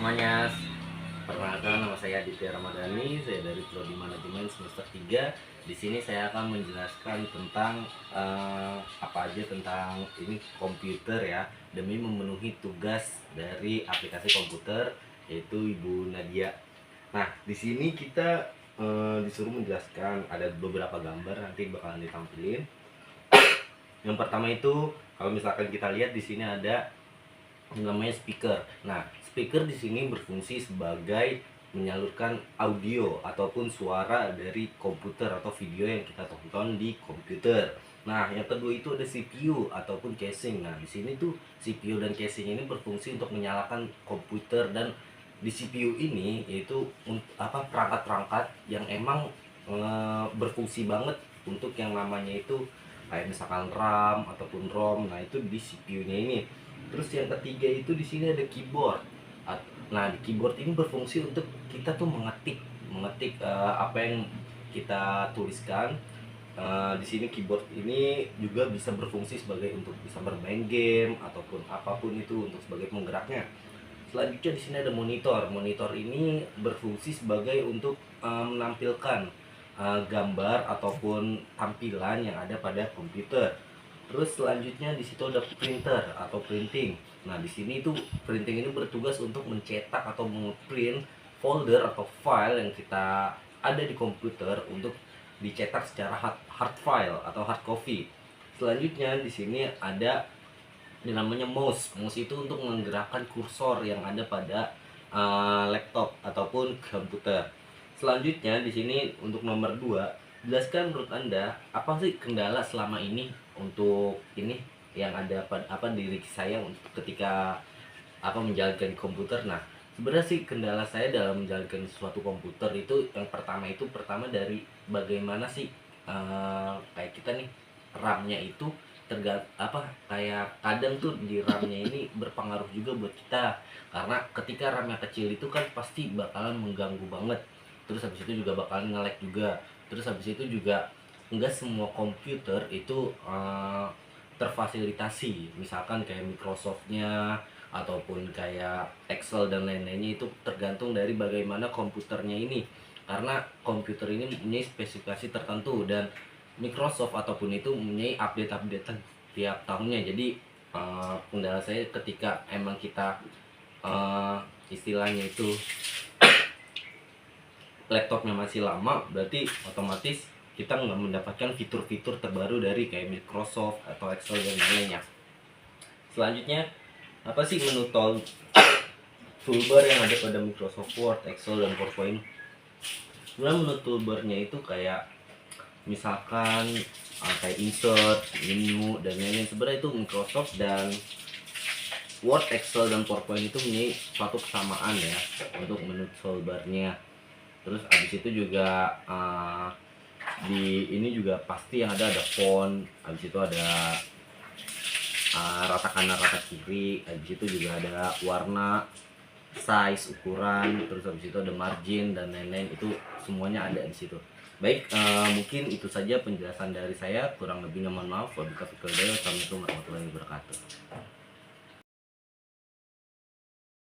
semuanya, perkenalkan nama saya Aditya Ramadhani, saya dari Prodi Manajemen semester 3. Di sini saya akan menjelaskan tentang apa aja tentang ini komputer ya, demi memenuhi tugas dari aplikasi komputer yaitu Ibu Nadia. Nah, di sini kita disuruh menjelaskan ada beberapa gambar nanti bakalan ditampilin. Yang pertama itu kalau misalkan kita lihat di sini ada namanya speaker. Nah, speaker di sini berfungsi sebagai menyalurkan audio ataupun suara dari komputer atau video yang kita tonton di komputer. Nah, yang kedua itu ada CPU ataupun casing. Nah, di sini tuh CPU dan casing ini berfungsi untuk menyalakan komputer, dan di CPU ini yaitu perangkat-perangkat yang emang berfungsi banget untuk yang namanya itu kayak misalkan RAM ataupun ROM. Nah, itu di CPU-nya ini. Terus yang ketiga itu di sini ada keyboard. Nah, di keyboard ini berfungsi untuk kita tuh mengetik apa yang kita tuliskan. Di sini keyboard ini juga bisa berfungsi sebagai untuk bisa bermain game ataupun apapun itu untuk sebagai penggeraknya. Selanjutnya di sini ada monitor. Monitor ini berfungsi sebagai untuk menampilkan gambar ataupun tampilan yang ada pada komputer. Terus selanjutnya di situ ada printer atau printing. Nah, di sini tuh printing ini bertugas untuk mencetak atau memprint folder atau file yang kita ada di komputer untuk dicetak secara hard file atau hard copy. Selanjutnya di sini ada yang namanya mouse. Mouse itu untuk menggerakkan kursor yang ada pada laptop ataupun komputer. Selanjutnya di sini untuk nomor 2, jelaskan menurut Anda apa sih kendala selama ini untuk ini yang ada pada diri saya untuk ketika menjalankan komputer. Nah, sebenarnya sih kendala saya dalam menjalankan suatu komputer itu yang pertama dari bagaimana sih kayak kita nih RAM-nya itu kayak kadang tuh di RAM-nya ini berpengaruh juga buat kita, karena ketika RAM-nya kecil itu kan pasti bakalan mengganggu banget. Terus habis itu juga bakalan nge-lag juga. Terus habis itu juga enggak semua komputer itu terfasilitasi, misalkan kayak Microsoft-nya ataupun kayak Excel dan lain-lainnya. Itu tergantung dari bagaimana komputernya ini, karena komputer ini mempunyai spesifikasi tertentu dan Microsoft ataupun itu mempunyai update-updatean tiap tahunnya. Jadi kendala saya ketika emang kita istilahnya itu laptopnya masih lama, berarti otomatis kita nggak mendapatkan fitur-fitur terbaru dari kayak Microsoft atau Excel dan lainnya. Selanjutnya, apa sih menu toolbar yang ada pada Microsoft Word, Excel, dan PowerPoint? Sebenarnya menu toolbarnya itu kayak misalkan kayak insert, menu, dan lain-lain. Sebenarnya itu Microsoft dan Word, Excel, dan PowerPoint itu punya suatu kesamaan ya untuk menu toolbarnya. Terus abis itu juga di ini juga pasti yang ada font, abis itu ada rata kanan rata kiri, abis itu juga ada warna, size, ukuran, terus habis itu ada margin dan lain-lain. Itu semuanya ada di situ. Baik, mungkin itu saja penjelasan dari saya, kurang lebihnya mohon maaf. Wabillahi taufiq wal hidayah. Wassalamualaikum warahmatullahi wabarakatuh.